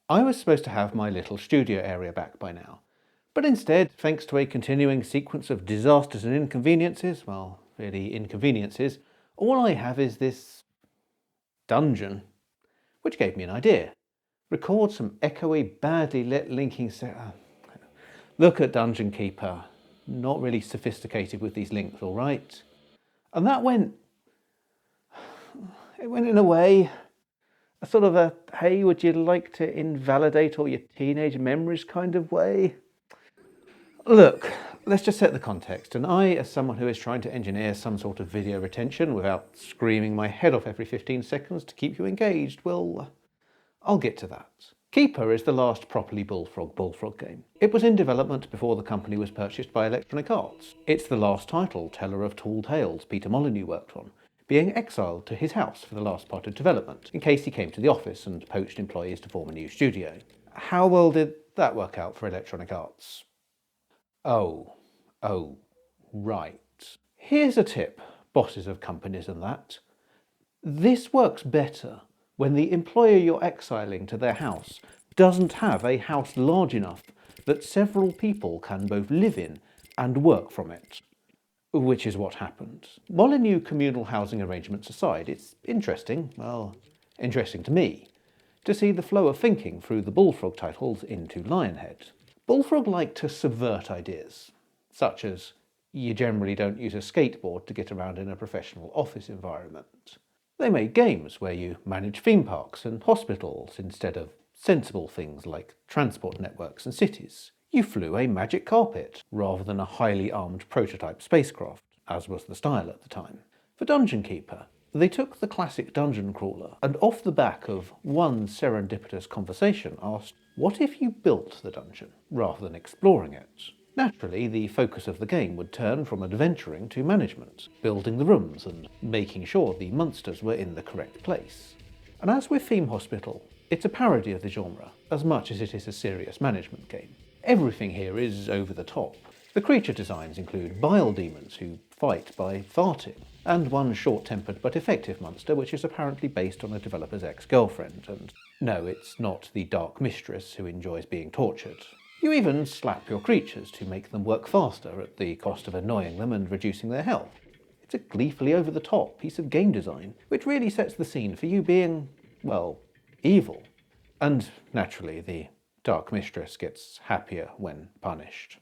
I was supposed to have my little studio area back by now, but instead, thanks to a continuing sequence of disasters and inconveniences, well, really inconveniences, all I have is this dungeon, which gave me an idea. Record some echoey, badly lit linking Look at Dungeon Keeper. Not really sophisticated with these links, all right? And that went in a way, a sort of a, hey, would you like to invalidate all your teenage memories kind of way? Look, let's just set the context. And I, as someone who is trying to engineer some sort of video retention without screaming my head off every 15 seconds to keep you engaged, well, I'll get to that. Keeper is the last properly bullfrog game. It was in development before the company was purchased by Electronic Arts. It's the last title teller of tall tales Peter Molyneux worked on, being exiled to his house for the last part of development, in case he came to the office and poached employees to form a new studio. How well did that work out for Electronic Arts? Oh, right. Here's a tip, bosses of companies and that. This works better when the employer you're exiling to their house doesn't have a house large enough that several people can both live in and work from it. Which is what happened. Molyneux communal housing arrangements aside, it's interesting, well, interesting to me, to see the flow of thinking through the Bullfrog titles into Lionhead. Bullfrog like to subvert ideas, such as you generally don't use a skateboard to get around in a professional office environment. They made games where you manage theme parks and hospitals instead of sensible things like transport networks and cities. You flew a magic carpet rather than a highly armed prototype spacecraft, as was the style at the time. For Dungeon Keeper, they took the classic dungeon crawler and off the back of one serendipitous conversation asked, what if you built the dungeon rather than exploring it? Naturally, the focus of the game would turn from adventuring to management, building the rooms and making sure the monsters were in the correct place. And as with Theme Hospital, it's a parody of the genre as much as it is a serious management game. Everything here is over the top. The creature designs include bile demons who fight by farting, and one short-tempered but effective monster which is apparently based on a developer's ex-girlfriend, and no, it's not the dark mistress who enjoys being tortured. You even slap your creatures to make them work faster at the cost of annoying them and reducing their health. It's a gleefully over-the-top piece of game design, which really sets the scene for you being, well, evil. And naturally, the Dark Mistress gets happier when punished.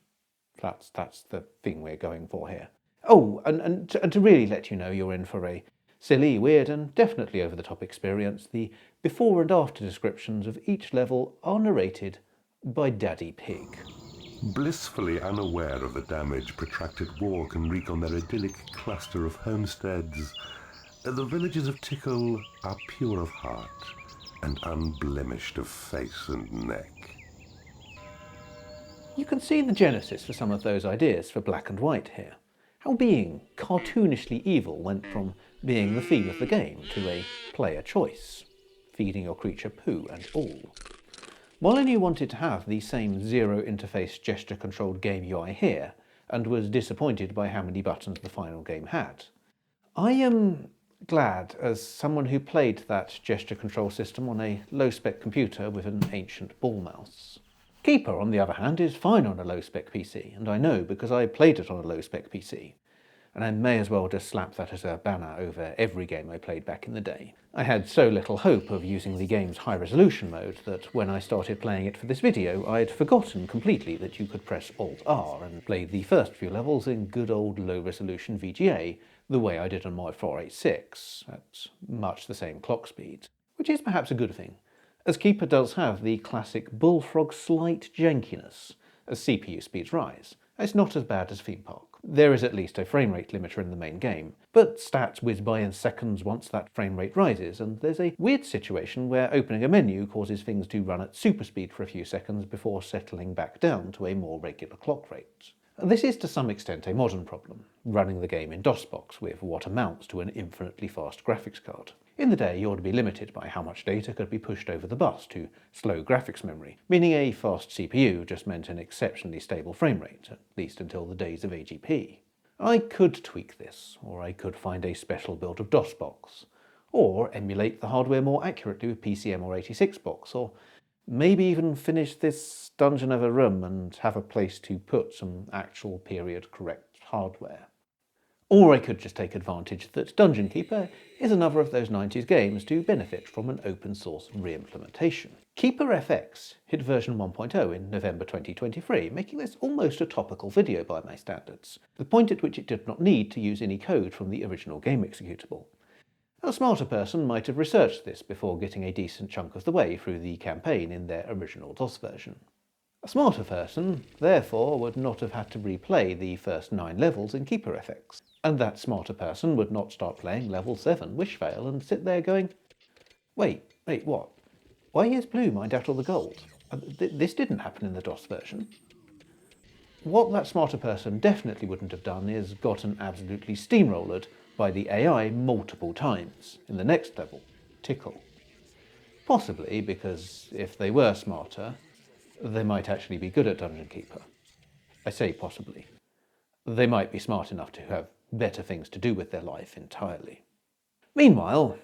That's the thing we're going for here. Oh, and to really let you know you're in for a silly, weird, and definitely over-the-top experience, the before and after descriptions of each level are narrated by Daddy Pig. Blissfully unaware of the damage protracted war can wreak on their idyllic cluster of homesteads, the villagers of Tickle are pure of heart and unblemished of face and neck. You can see the genesis for some of those ideas for Black and White here. How being cartoonishly evil went from being the theme of the game to a player choice, feeding your creature poo and all. Molyneux wanted to have the same zero-interface gesture-controlled game UI here, and was disappointed by how many buttons the final game had. I am glad, as someone who played that gesture control system on a low-spec computer with an ancient ball mouse. Keeper, on the other hand, is fine on a low-spec PC, and I know because I played it on a low-spec PC. And I may as well just slap that as a banner over every game I played back in the day. I had so little hope of using the game's high-resolution mode that when I started playing it for this video, I'd forgotten completely that you could press Alt-R and play the first few levels in good old low-resolution VGA, the way I did on my 486, at much the same clock speed. Which is perhaps a good thing, as Keeper does have the classic Bullfrog slight jankiness as CPU speeds rise. It's not as bad as Theme Park. There is at least a frame rate limiter in the main game, but stats whiz by in seconds once that frame rate rises, and there's a weird situation where opening a menu causes things to run at super speed for a few seconds before settling back down to a more regular clock rate. This is to some extent a modern problem, running the game in DOSBox with what amounts to an infinitely fast graphics card. In the day, you ought to be limited by how much data could be pushed over the bus to slow graphics memory, meaning a fast CPU just meant an exceptionally stable frame rate, at least until the days of AGP. I could tweak this, or I could find a special build of DOSBox, or emulate the hardware more accurately with PCM or 86box, or Maybe even finish this dungeon of a room and have a place to put some actual period correct hardware. Or I could just take advantage that Dungeon Keeper is another of those 90s games to benefit from an open source re-implementation. KeeperFX hit version 1.0 in November 2023, making this almost a topical video by my standards, the point at which it did not need to use any code from the original game executable. A smarter person might have researched this before getting a decent chunk of the way through the campaign in their original DOS version. A smarter person, therefore, would not have had to replay the first 9 levels in KeeperFX, and that smarter person would not start playing level 7 Wishvale and sit there going, wait, what? Why is Blue mined out all the gold? This didn't happen in the DOS version. What that smarter person definitely wouldn't have done is gotten absolutely steamrollered by the AI multiple times in the next level, Tickle. Possibly because if they were smarter, they might actually be good at Dungeon Keeper. I say possibly. They might be smart enough to have better things to do with their life entirely. Meanwhile,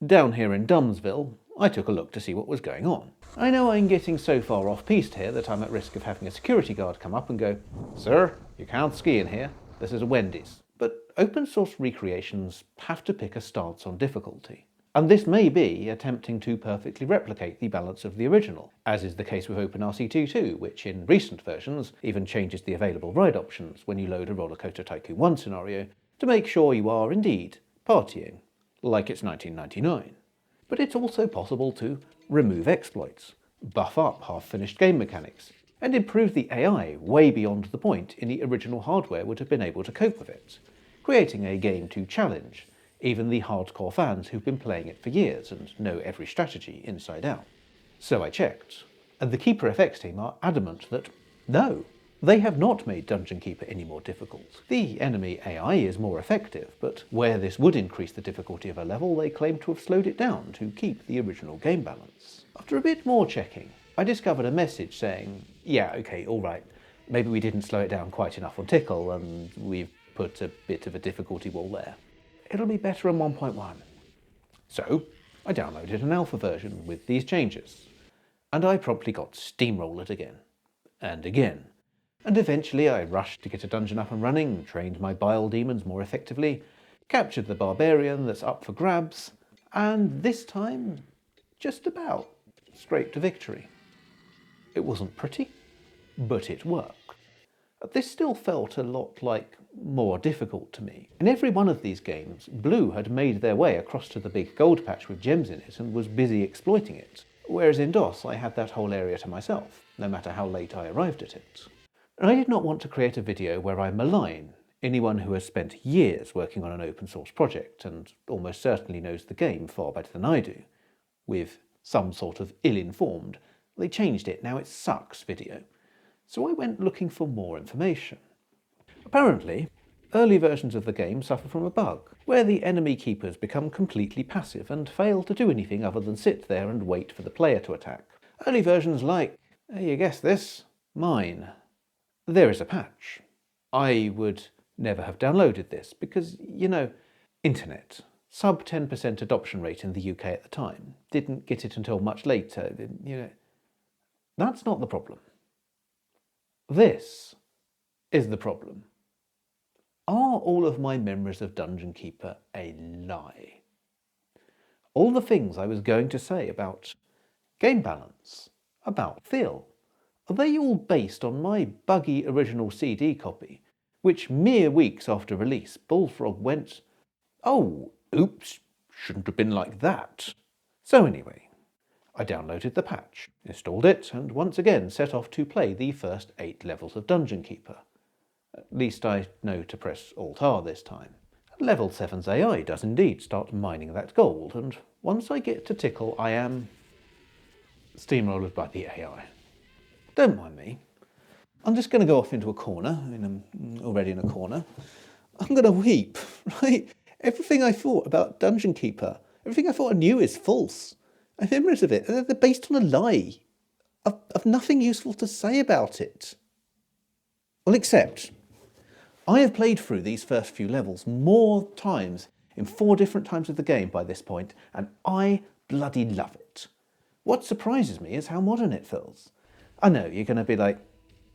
down here in Dumbsville, I took a look to see what was going on. I know I'm getting so far off-piste here that I'm at risk of having a security guard come up and go, "Sir, you can't ski in here. This is a Wendy's." But open source recreations have to pick a stance on difficulty. And this may be attempting to perfectly replicate the balance of the original, as is the case with OpenRC2 which in recent versions even changes the available ride options when you load a Roller Coaster Tycoon 1 scenario to make sure you are indeed partying, like it's 1999. But it's also possible to remove exploits, buff up half-finished game mechanics, and improve the AI way beyond the point any original hardware would have been able to cope with it, creating a game to challenge even the hardcore fans who've been playing it for years and know every strategy inside out. So I checked, and the KeeperFX team are adamant that no, they have not made Dungeon Keeper any more difficult. The enemy AI is more effective, but where this would increase the difficulty of a level, they claim to have slowed it down to keep the original game balance. After a bit more checking, I discovered a message saying, yeah, okay, alright, maybe we didn't slow it down quite enough on Tickle, and we've put a bit of a difficulty wall there. It'll be better in 1.1. So, I downloaded an alpha version with these changes, and I promptly got steamrollered again, and again. And eventually I rushed to get a dungeon up and running, trained my bile demons more effectively, captured the barbarian that's up for grabs, and this time, just about, straight to victory. It wasn't pretty, but it worked. This still felt a lot like more difficult to me. In every one of these games, Blue had made their way across to the big gold patch with gems in it and was busy exploiting it, whereas in DOS I had that whole area to myself, no matter how late I arrived at it. And I did not want to create a video where I malign anyone who has spent years working on an open source project and almost certainly knows the game far better than I do, with some sort of ill-informed, "they changed it, now it sucks" video. So I went looking for more information. Apparently, early versions of the game suffer from a bug, where the enemy keepers become completely passive and fail to do anything other than sit there and wait for the player to attack. Early versions like, you guessed this, mine. There is a patch. I would never have downloaded this because, internet. Sub 10% adoption rate in the UK at the time. Didn't get it until much later, That's not the problem. This is the problem. Are all of my memories of Dungeon Keeper a lie? All the things I was going to say about game balance, about feel, are they all based on my buggy original CD copy, which mere weeks after release Bullfrog went, "Oh, oops, shouldn't have been like that." So anyway, I downloaded the patch, installed it, and once again set off to play the first 8 levels of Dungeon Keeper. At least I know to press Alt-R this time. Level 7's AI does indeed start mining that gold, and once I get to Tickle, I am steamrollered by the AI. Don't mind me. I'm just going to go off into a corner, I'm already in a corner. I'm going to weep, right? Everything I thought about Dungeon Keeper, everything I thought I knew is false. My memories of it, they're based on a lie. I've nothing useful to say about it. Well, except I have played through these first few levels more times in 4 different times of the game by this point, and I bloody love it. What surprises me is how modern it feels. I know you're going to be like,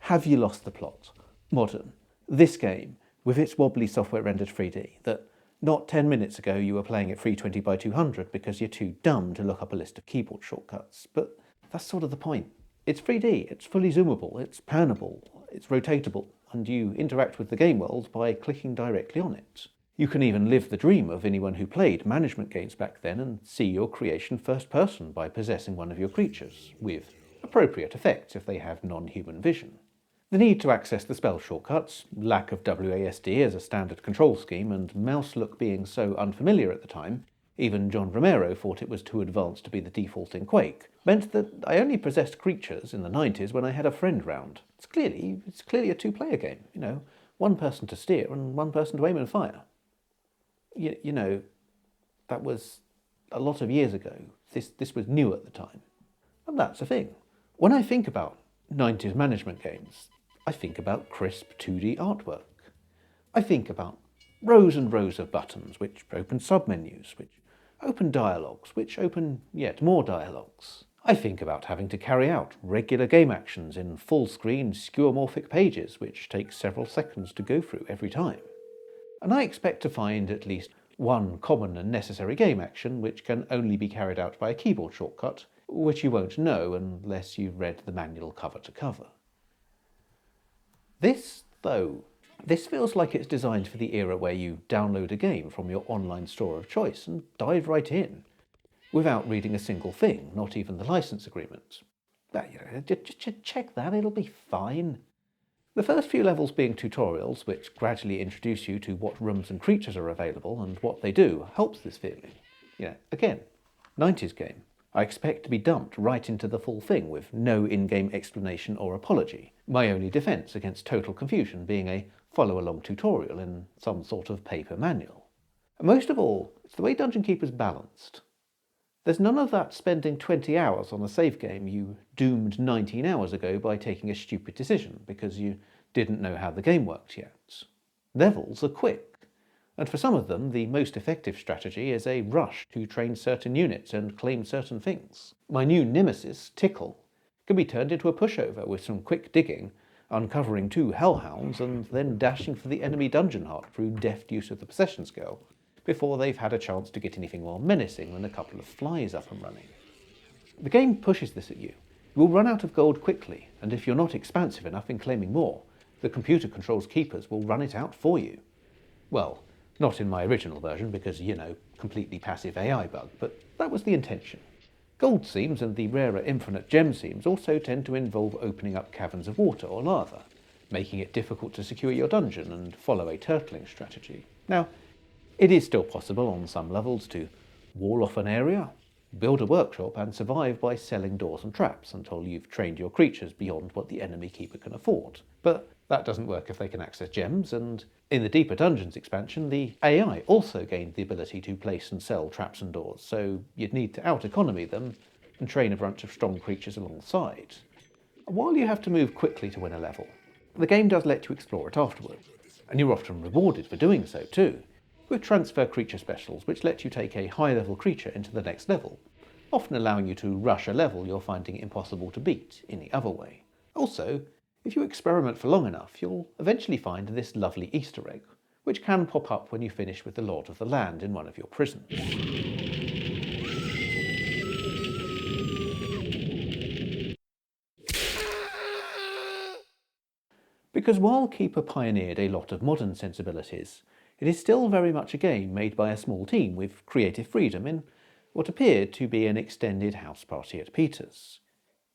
have you lost the plot? Modern. This game, with its wobbly software rendered 3D, that not 10 minutes ago you were playing at 320 by 200 because you're too dumb to look up a list of keyboard shortcuts. But that's sort of the point. It's 3D, it's fully zoomable, it's panable, it's rotatable, and you interact with the game world by clicking directly on it. You can even live the dream of anyone who played management games back then and see your creation first person by possessing one of your creatures, with appropriate effects if they have non-human vision. The need to access the spell shortcuts, lack of WASD as a standard control scheme, and mouse look being so unfamiliar at the time, even John Romero thought it was too advanced to be the default in Quake, meant that I only possessed creatures in the 90s when I had a friend round. It's clearly a two-player game, one person to steer and one person to aim and fire. That was a lot of years ago. This was new at the time. And that's the thing. When I think about 90s management games, I think about crisp 2D artwork. I think about rows and rows of buttons which open submenus, which open dialogues, which open yet more dialogues. I think about having to carry out regular game actions in full-screen skeuomorphic pages which take several seconds to go through every time. And I expect to find at least one common and necessary game action which can only be carried out by a keyboard shortcut, which you won't know unless you've read the manual cover to cover. This feels like it's designed for the era where you download a game from your online store of choice and dive right in, without reading a single thing, not even the license agreement. Just check that, it'll be fine. The first few levels being tutorials, which gradually introduce you to what rooms and creatures are available and what they do, helps this feeling. Again, 90s game. I expect to be dumped right into the full thing with no in-game explanation or apology. My only defense against total confusion being a follow-along tutorial in some sort of paper manual. And most of all, it's the way Dungeon Keeper's balanced. There's none of that spending 20 hours on a save game you doomed 19 hours ago by taking a stupid decision because you didn't know how the game worked yet. Levels are quick, and for some of them the most effective strategy is a rush to train certain units and claim certain things. My new nemesis, Tickle, can be turned into a pushover with some quick digging, uncovering 2 hellhounds and then dashing for the enemy dungeon heart through deft use of the possession skill, before they've had a chance to get anything more menacing than a couple of flies up and running. The game pushes this at you. You will run out of gold quickly, and if you're not expansive enough in claiming more, the computer controls keepers will run it out for you. Well, not in my original version because, completely passive AI bug, but that was the intention. Gold seams and the rarer infinite gem seams also tend to involve opening up caverns of water or lava, making it difficult to secure your dungeon and follow a turtling strategy. Now, it is still possible on some levels to wall off an area, build a workshop and survive by selling doors and traps until you've trained your creatures beyond what the enemy keeper can afford. But that doesn't work if they can access gems, and in the Deeper Dungeons expansion, the AI also gained the ability to place and sell traps and doors, so you'd need to out-economy them and train a bunch of strong creatures alongside. While you have to move quickly to win a level, the game does let you explore it afterwards, and you're often rewarded for doing so too, with transfer creature specials which let you take a high-level creature into the next level, often allowing you to rush a level you're finding impossible to beat any other way. Also, if you experiment for long enough, you'll eventually find this lovely Easter egg, which can pop up when you finish with the Lord of the Land in one of your prisons. Because while Keeper pioneered a lot of modern sensibilities, it is still very much a game made by a small team with creative freedom in what appeared to be an extended house party at Peter's.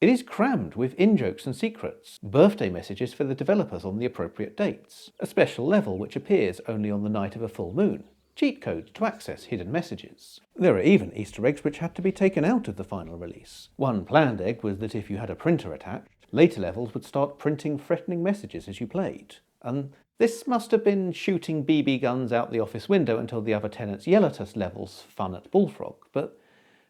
It is crammed with in-jokes and secrets, birthday messages for the developers on the appropriate dates, a special level which appears only on the night of a full moon, cheat codes to access hidden messages. There are even Easter eggs which had to be taken out of the final release. One planned egg was that if you had a printer attached, later levels would start printing threatening messages as you played. And this must have been shooting BB guns out the office window until the other tenants yell at us levels fun at Bullfrog, but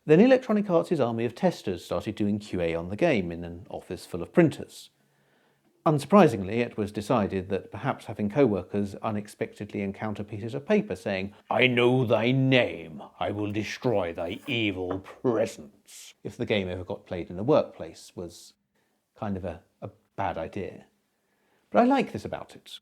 then Electronic Arts' army of testers started doing QA on the game in an office full of printers. Unsurprisingly, it was decided that perhaps having co-workers unexpectedly encounter pieces of paper saying, "I know thy name, I will destroy thy evil presence," if the game ever got played in a workplace, was kind of a bad idea. But I like this about it.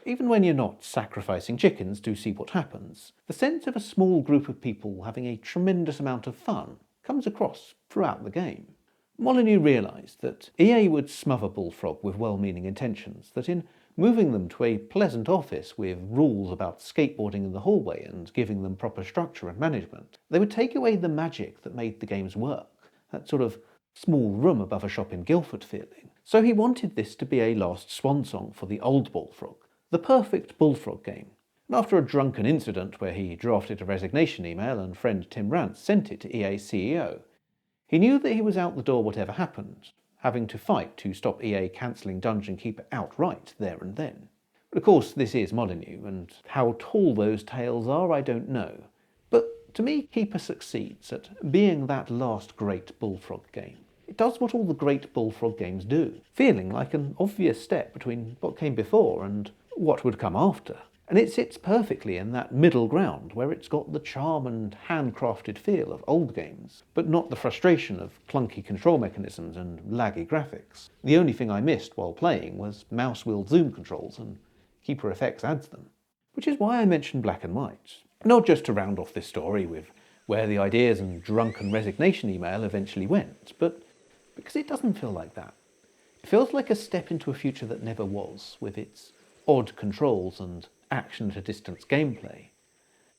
Even when you're not sacrificing chickens to see what happens, the sense of a small group of people having a tremendous amount of fun comes across throughout the game. Molyneux realised that EA would smother Bullfrog with well-meaning intentions, that in moving them to a pleasant office with rules about skateboarding in the hallway and giving them proper structure and management, they would take away the magic that made the games work, that sort of small room above a shop in Guildford feeling. So he wanted this to be a last swan song for the old Bullfrog, the perfect Bullfrog game. And after a drunken incident where he drafted a resignation email and friend Tim Rance sent it to EA's CEO, he knew that he was out the door whatever happened, having to fight to stop EA cancelling Dungeon Keeper outright there and then. But of course this is Molyneux, and how tall those tales are I don't know. But to me, Keeper succeeds at being that last great Bullfrog game. It does what all the great Bullfrog games do, feeling like an obvious step between what came before and what would come after. And it sits perfectly in that middle ground where it's got the charm and handcrafted feel of old games, but not the frustration of clunky control mechanisms and laggy graphics. The only thing I missed while playing was mouse-wheel zoom controls, and KeeperFX adds them. Which is why I mentioned Black and White. Not just to round off this story with where the ideas and drunken resignation email eventually went, but because it doesn't feel like that. It feels like a step into a future that never was, with its odd controls and action at a distance gameplay.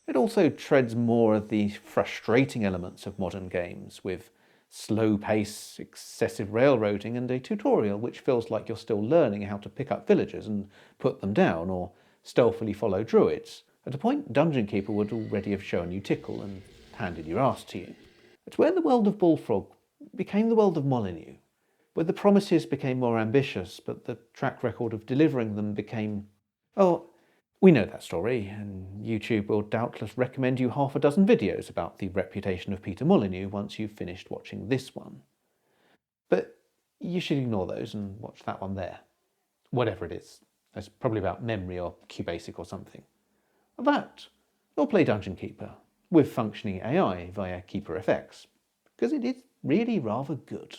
It also treads more of the frustrating elements of modern games, with slow pace, excessive railroading, and a tutorial which feels like you're still learning how to pick up villagers and put them down, or stealthily follow druids. At a point, Dungeon Keeper would already have shown you tickle and handed your ass to you. It's where the world of Bullfrog became the world of Molyneux, where the promises became more ambitious, but the track record of delivering them became... Oh, we know that story, and YouTube will doubtless recommend you half a dozen videos about the reputation of Peter Molyneux once you've finished watching this one. But you should ignore those and watch that one there. Whatever it is. It's probably about memory or QBasic or something. That, or play Dungeon Keeper with functioning AI via KeeperFX, because it is really rather good.